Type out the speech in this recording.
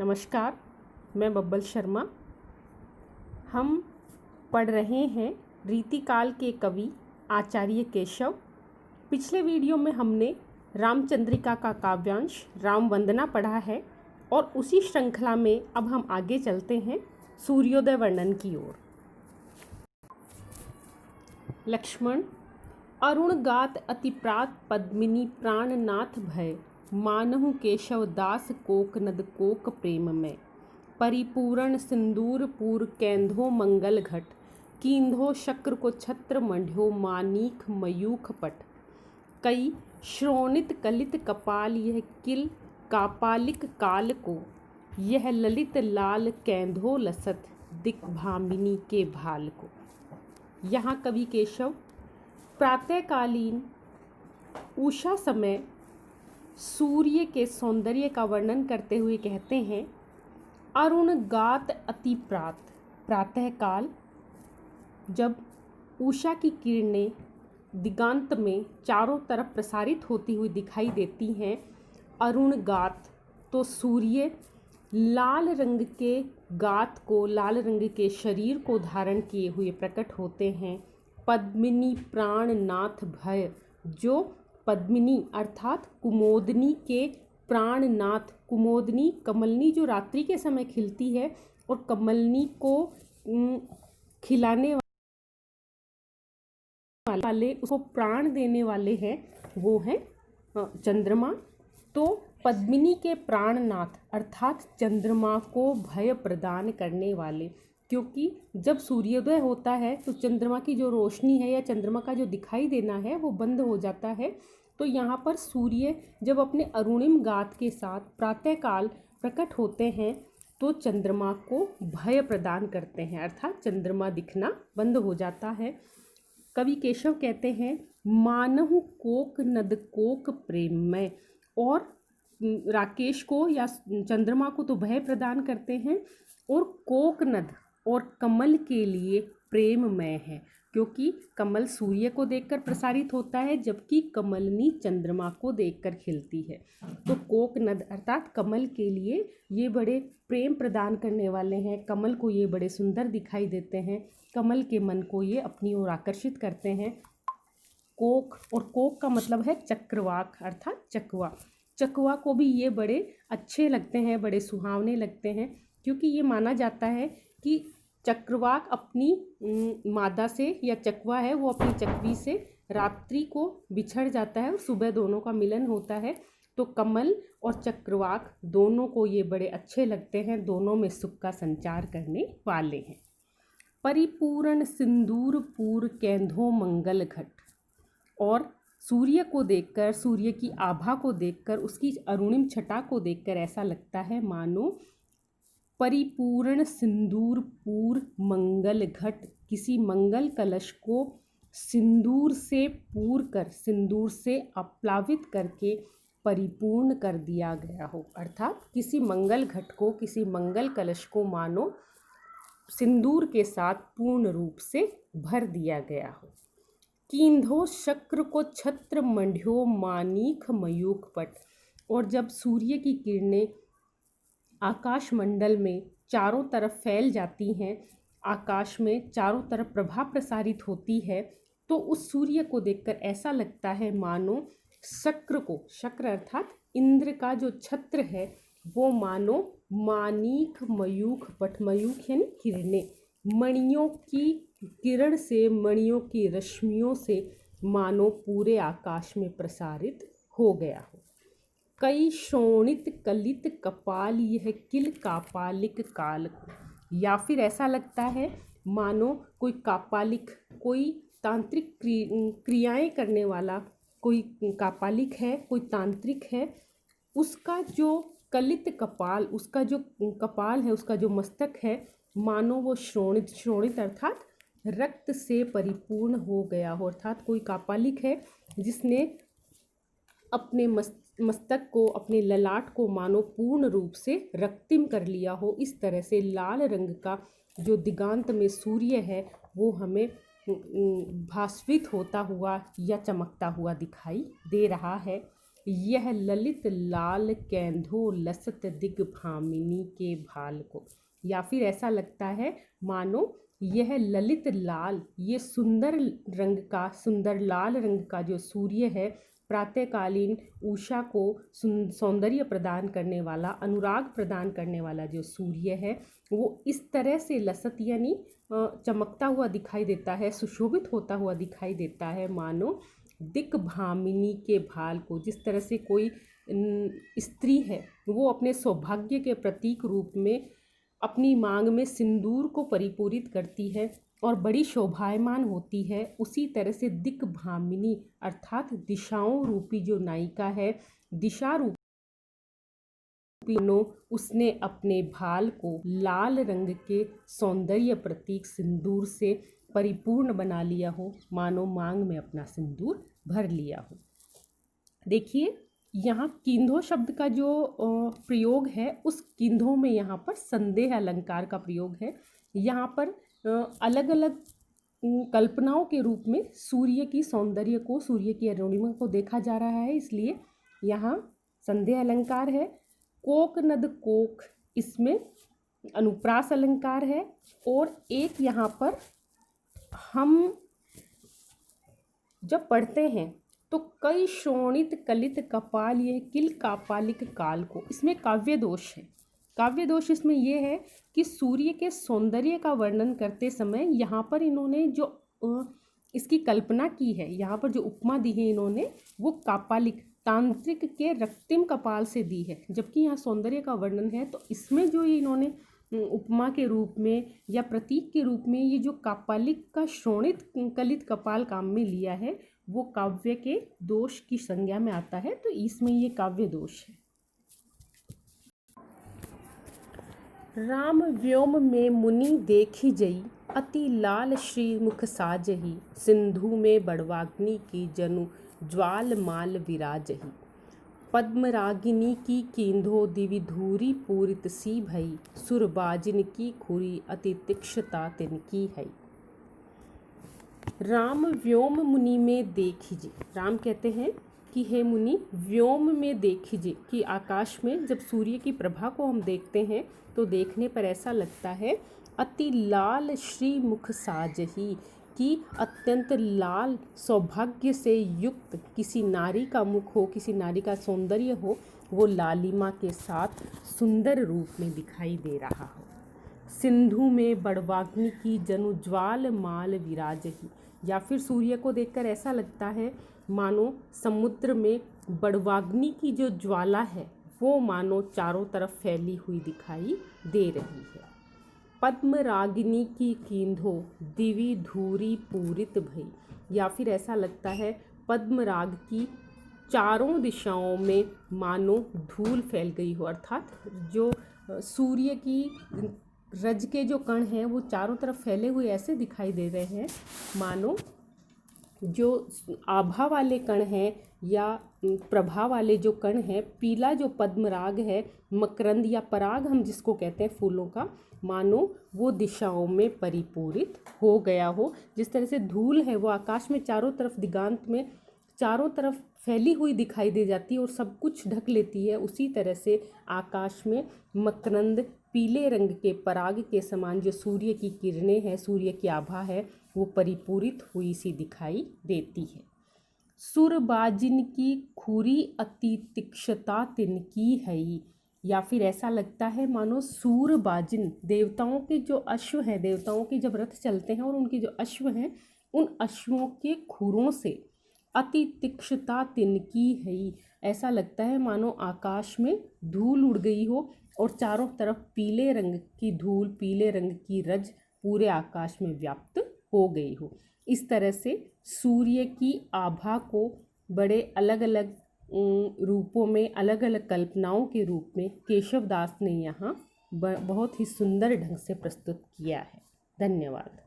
नमस्कार, मैं बब्बल शर्मा। हम पढ़ रहे हैं रीतिकाल के कवि आचार्य केशव। पिछले वीडियो में हमने रामचंद्रिका का काव्यांश राम वंदना पढ़ा है और उसी श्रृंखला में अब हम आगे चलते हैं सूर्योदय वर्णन की ओर। लक्ष्मण अरुण गात अतिप्रात पद्मिनी प्राणनाथ भय मानहु केशव दास कोक नद कोक प्रेम में परिपूर्ण सिंदूर पूर कैंधो मंगल घट कींधो शक्र को छत्र मंड्यो मानीख मयूख पट कई श्रोणित कलित कपाल यह किल कापालिक काल को यह ललित लाल कैंधो लसत दिग्भामिनी के भाल को। यहाँ कवि केशव प्रातःकालीन उषा समय सूर्य के सौंदर्य का वर्णन करते हुए कहते हैं, अरुण गात अति प्रातःकाल जब उषा की किरणें दिगांत में चारों तरफ प्रसारित होती हुई दिखाई देती हैं। अरुण गात तो सूर्य लाल रंग के गात को, लाल रंग के शरीर को धारण किए हुए प्रकट होते हैं। पद्मिनी प्राणनाथ भय, जो पद्मिनी अर्थात कुमोदनी के प्राणनाथ, कुमोदनी कमलनी जो रात्रि के समय खिलती है और कमलनी को खिलाने वाले, उसको प्राण देने वाले हैं, वो हैं चंद्रमा। तो पद्मिनी के प्राणनाथ अर्थात चंद्रमा को भय प्रदान करने वाले, क्योंकि जब सूर्योदय होता है तो चंद्रमा की जो रोशनी है या चंद्रमा का जो दिखाई देना है वो बंद हो जाता है। तो यहाँ पर सूर्य जब अपने अरुणिम गात के साथ प्रातःकाल प्रकट होते हैं तो चंद्रमा को भय प्रदान करते हैं, अर्थात चंद्रमा दिखना बंद हो जाता है। कवि केशव कहते हैं, मानहु कोक नद कोक प्रेम में, और राकेश को या चंद्रमा को तो भय प्रदान करते हैं और कोक नद और कमल के लिए प्रेममय है, क्योंकि कमल सूर्य को देखकर प्रसारित होता है जबकि कमलनी चंद्रमा को देखकर खिलती है। तो कोक नद अर्थात कमल के लिए ये बड़े प्रेम प्रदान करने वाले हैं, कमल को ये बड़े सुंदर दिखाई देते हैं, कमल के मन को ये अपनी ओर आकर्षित करते हैं। कोक, और कोक का मतलब है चक्रवाक अर्थात चकवा। चकवा को भी ये बड़े अच्छे लगते हैं, बड़े सुहावने लगते हैं, क्योंकि ये माना जाता है कि चक्रवाक अपनी मादा से, या चकवा है वो अपनी चकवी से रात्रि को बिछड़ जाता है और सुबह दोनों का मिलन होता है। तो कमल और चक्रवाक दोनों को ये बड़े अच्छे लगते हैं, दोनों में सुख का संचार करने वाले हैं। परिपूर्ण सिंदूर पूर कैंधो मंगल घट, और सूर्य को देखकर, सूर्य की आभा को देखकर, उसकी अरुणिम छटा को देखकर ऐसा लगता है मानो परिपूर्ण सिंदूर पूर मंगल घट, किसी मंगल कलश को सिंदूर से पूर कर, सिंदूर से आप्लावित करके परिपूर्ण कर दिया गया हो, अर्थात किसी मंगल घट को, किसी मंगल कलश को मानो सिंदूर के साथ पूर्ण रूप से भर दिया गया हो। कींधो शक्र को छत्र मंड्यो मानीख मयूख पट, और जब सूर्य की किरणें आकाश मंडल में चारों तरफ फैल जाती हैं, आकाश में चारों तरफ प्रभा प्रसारित होती है, तो उस सूर्य को देखकर ऐसा लगता है मानो शक्र को, शक्र अर्थात इंद्र का जो छत्र है वो मानो मानीख मयूख पट, मयूख यानी किरणें, मणियों की किरण से, मणियों की रश्मियों से मानो पूरे आकाश में प्रसारित हो गया हो। कई शोणित कलित कपाल यह किल कापालिक काल को, या फिर ऐसा लगता है मानो कोई कापालिक, कोई तांत्रिक क्रियाएं करने वाला कोई कापालिक है, कोई तांत्रिक है, उसका जो कलित कपाल, उसका जो कपाल है, उसका जो मस्तक है, मानो वो श्रोणित, श्रोणित अर्थात रक्त से परिपूर्ण हो गया हो, अर्थात कोई कापालिक है जिसने अपने मस्तक को, अपने ललाट को मानो पूर्ण रूप से रक्तिम कर लिया हो। इस तरह से लाल रंग का जो दिगांत में सूर्य है वो हमें भास्वित होता हुआ या चमकता हुआ दिखाई दे रहा है। यह ललित लाल कैंधो लसत दिग भामिनी के भाल को। या फिर ऐसा लगता है मानो यह ललित लाल, ये सुंदर रंग का, सुंदर लाल रंग का जो सूर्य है, प्रातःकालीन उषा को सौंदर्य प्रदान करने वाला, अनुराग प्रदान करने वाला जो सूर्य है, वो इस तरह से लसत यानी चमकता हुआ दिखाई देता है, सुशोभित होता हुआ दिखाई देता है, मानो दिक भामिनी के भाल को। जिस तरह से कोई स्त्री है वो अपने सौभाग्य के प्रतीक रूप में अपनी मांग में सिंदूर को परिपूरित करती है और बड़ी शोभायमान होती है, उसी तरह से दिक भामिनी अर्थात दिशाओं रूपी जो नायिका है, दिशा रूपी, उसने अपने भाल को लाल रंग के सौंदर्य प्रतीक सिंदूर से परिपूर्ण बना लिया हो, मानो मांग में अपना सिंदूर भर लिया हो। देखिए यहाँ किंधो शब्द का जो प्रयोग है, उस किंधो में यहाँ पर संदेह अलंकार का प्रयोग है। यहाँ पर अलग अलग कल्पनाओं के रूप में सूर्य की सौंदर्य को, सूर्य की अरुणिमा को देखा जा रहा है, इसलिए यहाँ संदेह अलंकार है। कोक नद कोक, इसमें अनुप्रास अलंकार है। और एक यहाँ पर हम जब पढ़ते हैं तो कई शोणित कलित कपाल, ये किल कापालिक काल को, इसमें काव्य दोष है। काव्य दोष इसमें यह है कि सूर्य के सौंदर्य का वर्णन करते समय यहाँ पर इन्होंने जो इसकी कल्पना की है, यहाँ पर जो उपमा दी है इन्होंने, वो कापालिक तांत्रिक के रक्तिम कपाल से दी है, जबकि यहाँ सौंदर्य का वर्णन है। तो इसमें जो ये इन्होंने उपमा के रूप में या प्रतीक के रूप में ये जो कापालिक का शोणित कलित कपाल काम में लिया है, वो काव्य के दोष की संज्ञा में आता है, तो इसमें ये काव्य दोष है। राम व्योम में मुनि देखी जई, अति लाल श्री मुख साजही, सिंधु में बड़वाग्नि की जनु ज्वाल माल विराजही, पद्मरागिनी की किंधो दिविधूरी पूरित सी भई, सुरबाजिन की खुरी अति तीक्ष्णता तिनकी है। राम व्योम मुनि में देखिजे, राम कहते हैं कि हे मुनि व्योम में देखिजे, कि आकाश में जब सूर्य की प्रभा को हम देखते हैं तो देखने पर ऐसा लगता है अति लाल श्री मुख साजही, कि अत्यंत लाल सौभाग्य से युक्त किसी नारी का मुख हो, किसी नारी का सौंदर्य हो, वो लालिमा के साथ सुंदर रूप में दिखाई दे रहा हो। सिंधु में बड़वाग्नि की जनु ज्वाल माल विराजही, या फिर सूर्य को देखकर ऐसा लगता है मानो समुद्र में बड़वाग्नि की जो ज्वाला है वो मानो चारों तरफ फैली हुई दिखाई दे रही है। पद्मरागिनी की किंधो दिवि धूरी पूरित भई, या फिर ऐसा लगता है पद्मराग की चारों दिशाओं में मानो धूल फैल गई हो, अर्थात जो सूर्य की रज के जो कण हैं वो चारों तरफ फैले हुए ऐसे दिखाई दे रहे हैं, मानो जो आभा वाले कण हैं या प्रभा वाले जो कण हैं, पीला जो पद्मराग है, मकरंद या पराग हम जिसको कहते हैं फूलों का, मानो वो दिशाओं में परिपूरित हो गया हो। जिस तरह से धूल है वो आकाश में चारों तरफ, दिगांत में चारों तरफ फैली हुई दिखाई दे जाती है और सब कुछ ढक लेती है, उसी तरह से आकाश में मकरंद पीले रंग के पराग के समान जो सूर्य की किरणें हैं, सूर्य की आभा है, वो परिपूरित हुई सी दिखाई देती है। सुरबाजिन की खुरी अति तीक्ष्णता तिनकी है, या फिर ऐसा लगता है मानो सूरबाजिन देवताओं के जो अश्व हैं, देवताओं के जब रथ चलते हैं और उनके जो अश्व हैं, उन अश्वों के खुरों से अति तीक्ष्णता तिनकी है, ऐसा लगता है मानो आकाश में धूल उड़ गई हो और चारों तरफ पीले रंग की धूल, पीले रंग की रज पूरे आकाश में व्याप्त हो गई हो। इस तरह से सूर्य की आभा को बड़े अलग अलग रूपों में, अलग अलग कल्पनाओं के रूप में केशव दास ने यहाँ बहुत ही सुंदर ढंग से प्रस्तुत किया है। धन्यवाद।